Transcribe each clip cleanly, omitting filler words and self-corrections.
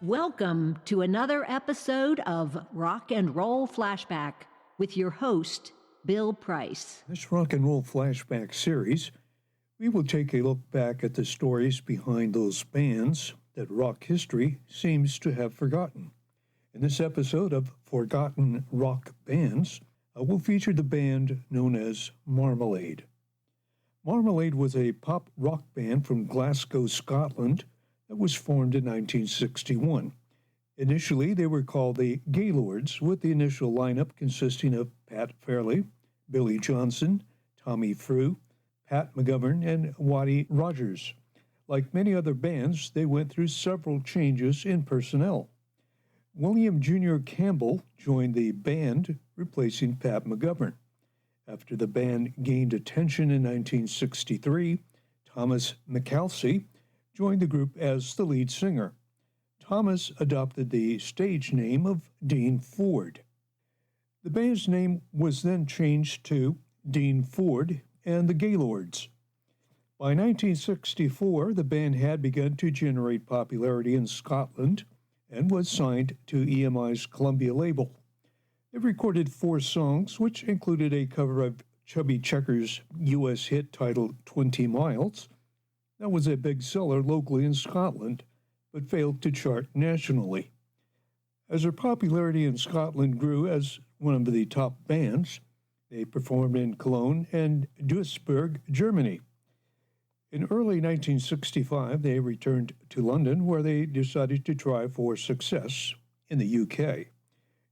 Welcome to another episode of Rock and Roll Flashback with your host, Bill Price. This Rock and Roll Flashback series, we will take a look back at the stories behind those bands that rock history seems to have forgotten. In this episode of Forgotten Rock Bands, we'll feature the band known as Marmalade. Marmalade was a pop rock band from Glasgow, Scotland, that was formed in 1961. Initially, they were called the Gaylords, with the initial lineup consisting of Pat Fairley, Billy Johnson, Tommy Frew, Pat McGovern, and Waddy Rogers. Like many other bands, they went through several changes in personnel. William Jr. Campbell joined the band, replacing Pat McGovern. After the band gained attention in 1963, Thomas McAlsey joined the group as the lead singer. Thomas adopted the stage name of Dean Ford. The band's name was then changed to Dean Ford and the Gaylords. By 1964, the band had begun to generate popularity in Scotland and was signed to EMI's Columbia label. They recorded 4 songs, which included a cover of Chubby Checker's U.S. hit titled 20 Miles. That was a big seller locally in Scotland, but failed to chart nationally. As their popularity in Scotland grew as one of the top bands, they performed in Cologne and Duisburg, Germany. In early 1965, they returned to London, where they decided to try for success in the UK.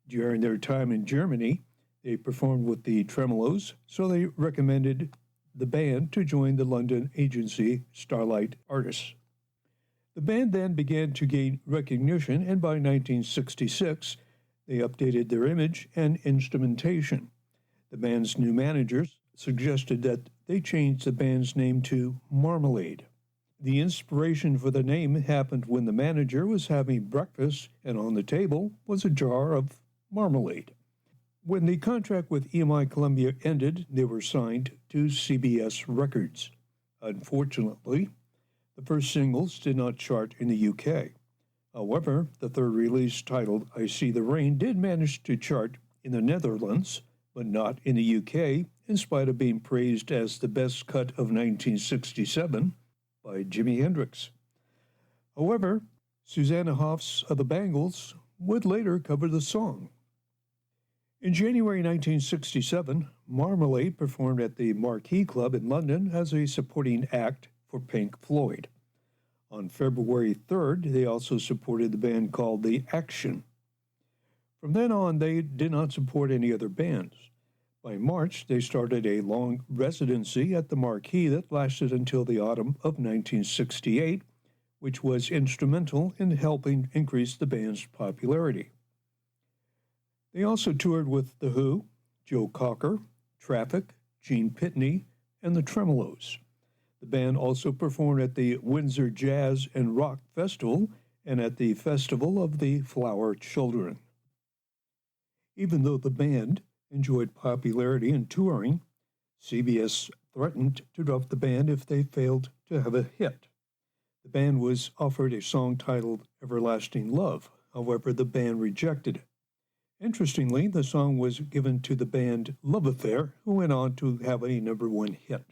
During their time in Germany, they performed with the Tremolos, so they recommended the band to join the London agency Starlight Artists. The band then began to gain recognition, and by 1966, they updated their image and instrumentation. The band's new managers suggested that they change the band's name to Marmalade. The inspiration for the name happened when the manager was having breakfast, and on the table was a jar of marmalade. When the contract with EMI Columbia ended, they were signed to CBS Records. Unfortunately, the first singles did not chart in the UK. However, the third release, titled I See the Rain, did manage to chart in the Netherlands, but not in the UK, in spite of being praised as the best cut of 1967 by Jimi Hendrix. However, Susanna Hoffs of the Bangles would later cover the song. In January 1967, Marmalade performed at the Marquee Club in London as a supporting act for Pink Floyd. On February 3rd, they also supported the band called The Action. From then on, they did not support any other bands. By March, they started a long residency at the Marquee that lasted until the autumn of 1968, which was instrumental in helping increase the band's popularity. They also toured with The Who, Joe Cocker, Traffic, Gene Pitney, and the Tremolos. The band also performed at the Windsor Jazz and Rock Festival and at the Festival of the Flower Children. Even though the band enjoyed popularity in touring, CBS threatened to drop the band if they failed to have a hit. The band was offered a song titled Everlasting Love. However, the band rejected it. Interestingly, the song was given to the band Love Affair, who went on to have a #1 hit.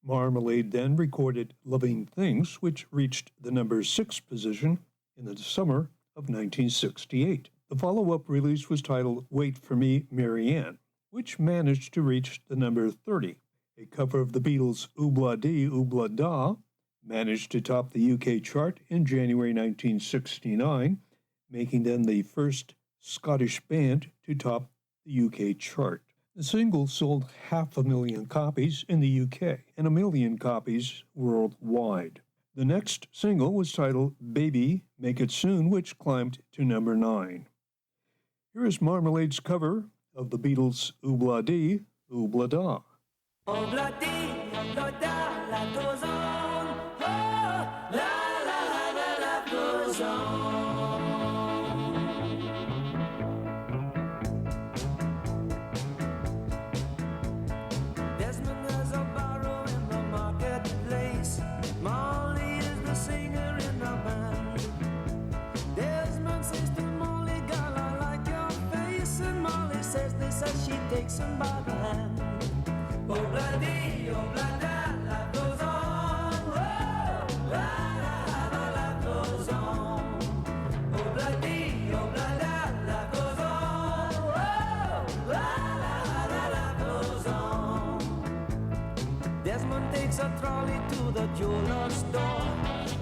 Marmalade then recorded Loving Things, which reached the #6 position in the summer of 1968. The follow-up release was titled Wait for Me, Marianne, which managed to reach the #30. A cover of the Beatles' Oobla Dee Oobla Da managed to top the UK chart in January 1969, making them the first Scottish band to top the UK chart. The single sold 500,000 copies in the UK and 1 million copies worldwide. The next single was titled Baby, Make It Soon, which climbed to #9. Here is Marmalade's cover of the Beatles' Oobla Dee Oobla Da. Oobla dee, oobla da, life goes on. Oh, la la la la, life goes on. Desmond has a borrow in the marketplace. Molly is the singer in the band. face as she takes him by the hand. Obladi, oblada, life goes on. Oh, la la la, life goes on. Obladi, oblada, life goes on. Oh, la la la, life goes on. Desmond takes a trolley to the jeweler's store,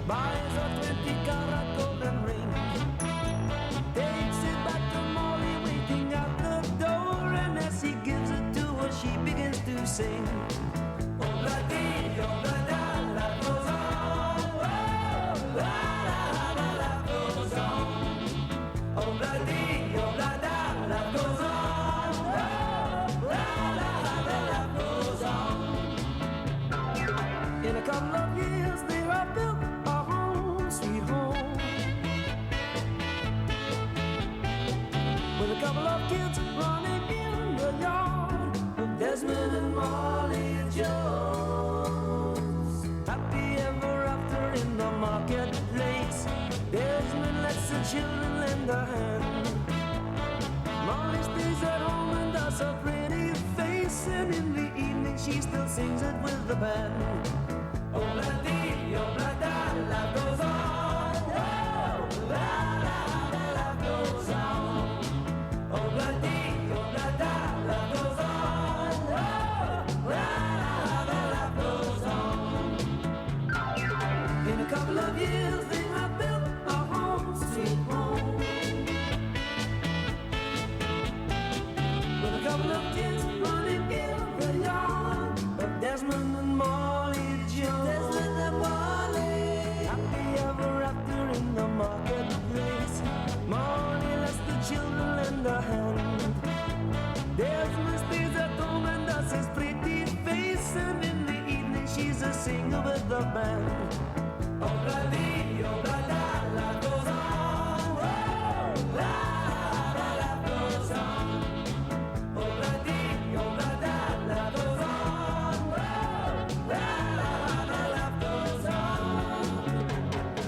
buys a 20-carat golden ring, takes it back to Molly waiting at the door, and as he gives it to her, she begins to sing. Obladi, oblada, life goes on. Oh, la la la, life goes on. Obladi, oblada, life goes on. Oh, la la la, life goes on. In a couple of years, they have built a home, sweet home, with a couple of kids running in the yard of Desmond and Molly Jones. Happy ever after in the marketplace, Desmond lets the children lend a hand. Molly stays at home and does a pretty face, and in the evening she still sings it with the band. Obladi, oblada, life goes on. Oh, la la la, life goes on. Obladi, oblada, life goes on. Oh, la la la, life goes on. In a couple of years they have built a home, sweet home, with a couple of kids running in the yard of Desmond and Molly Jones. Desmond and Molly, happy ever after in the marketplace. Molly lets the children lend a hand. Desmond stays at home and does his pretty face, and in the evening she's a singer with the band. Obladi, oblada, life goes on. Oh, la la, life goes on. Obladi, oblada, life goes on. Oh, la la, life goes on.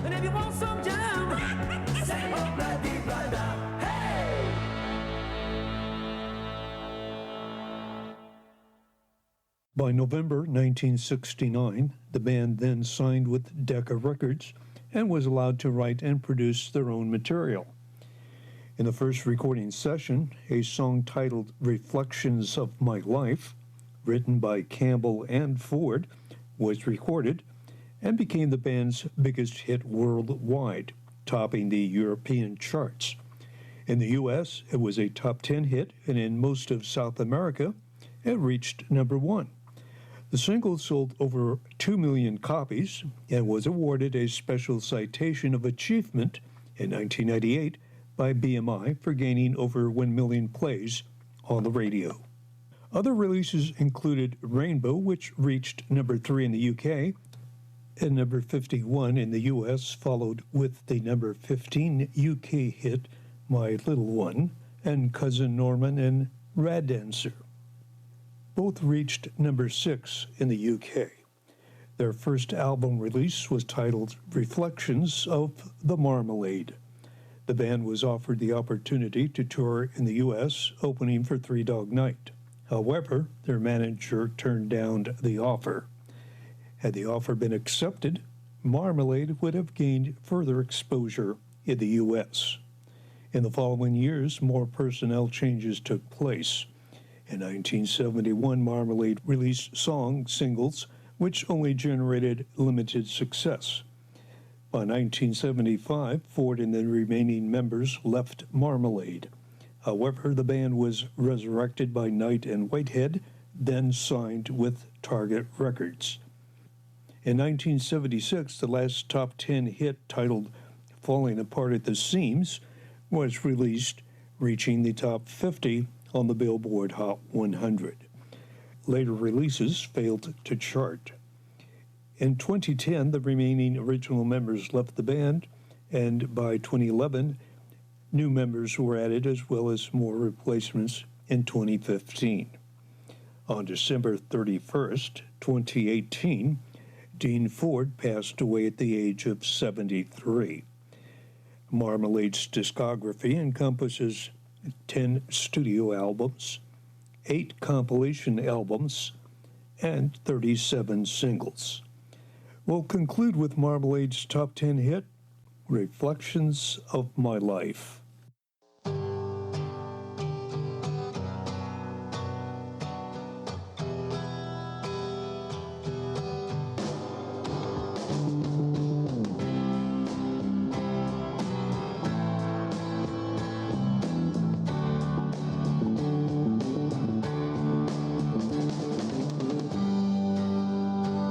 And if you want some jam, say obladi, oblada, hey! By November 1969, the band then signed with Decca Records and was allowed to write and produce their own material. In the first recording session, a song titled Reflections of My Life, written by Campbell and Ford, was recorded and became the band's biggest hit worldwide, topping the European charts. In the U.S., it was a top 10 hit, and in most of South America, it reached number 1. The single sold over 2 million copies and was awarded a special citation of achievement in 1998 by BMI for gaining over 1 million plays on the radio. Other releases included Rainbow, which reached number 3 in the UK and number 51 in the US, followed with the number 15 UK hit My Little One and Cousin Norman and Rad Dancer. Both reached number 6 in the UK. Their first album release was titled Reflections of the Marmalade. The band was offered the opportunity to tour in the U.S., opening for Three Dog Night. However, their manager turned down the offer. Had the offer been accepted, Marmalade would have gained further exposure in the U.S. In the following years, more personnel changes took place. In 1971, Marmalade released singles, which only generated limited success. By 1975, Ford and the remaining members left Marmalade. However, the band was resurrected by Knight and Whitehead, then signed with Target Records. In 1976, the last top 10 hit titled Falling Apart at the Seams was released, reaching the top 50 on the Billboard Hot 100. Later releases failed to chart. In 2010, the remaining original members left the band, and by 2011, new members were added as well as more replacements in 2015. On December 31st, 2018, Dean Ford passed away at the age of 73. Marmalade's discography encompasses 10 studio albums, 8 compilation albums, and 37 singles. We'll conclude with Marmalade's top 10 hit, Reflections of My Life.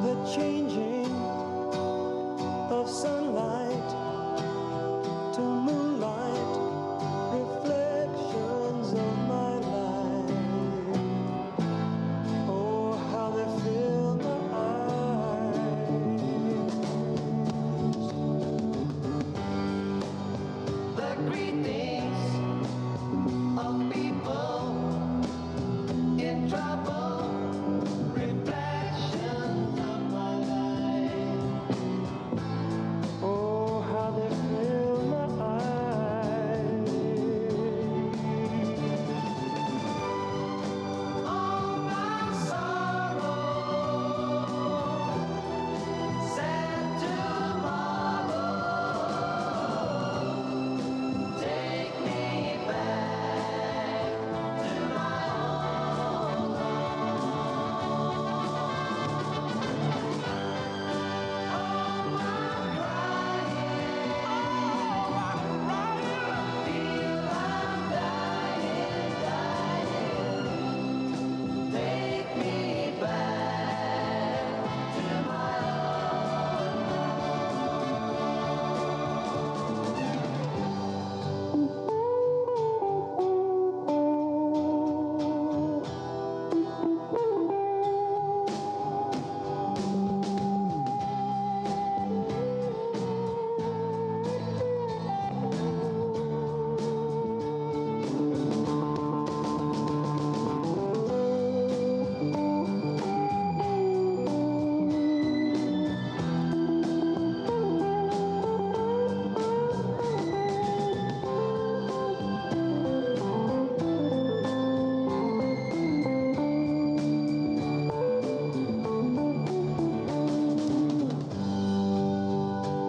The changing of sunlight to moonlight, reflections of my life. Oh, how they fill my eyes. The greetings of people in trouble, reflections of my life. Oh, how they fill my eyes. All my sorrow, sad tomorrow, take me back to my own home. All my crying, feel I'm dying, take me back to my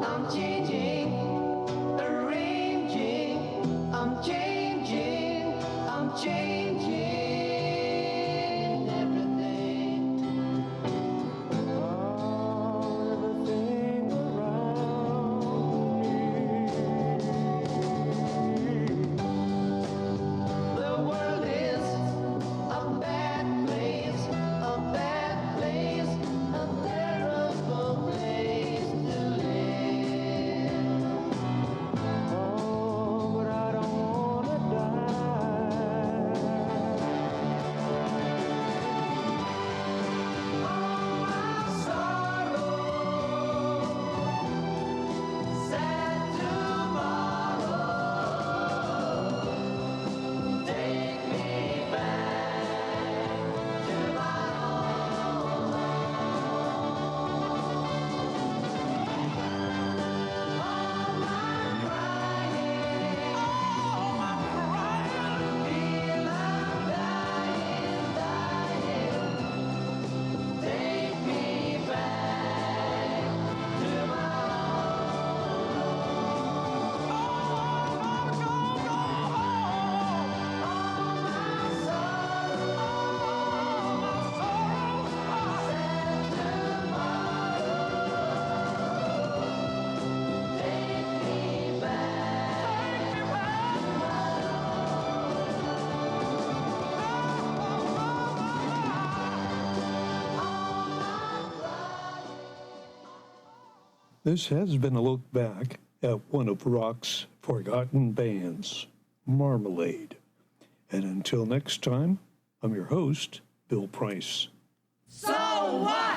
I'm changing, arranging, I'm changing, I'm changing everything. Everything around me. The world is a bad place, a bad place, a terrible place to live. Oh, but I don't wanna die. All my sorrow, sad tomorrow, take me back to my own home. All my crying, feel I'm dying, take me back to my This has been a look back at one of rock's forgotten bands, Marmalade. And until next time, I'm your host, Bill Price. So what?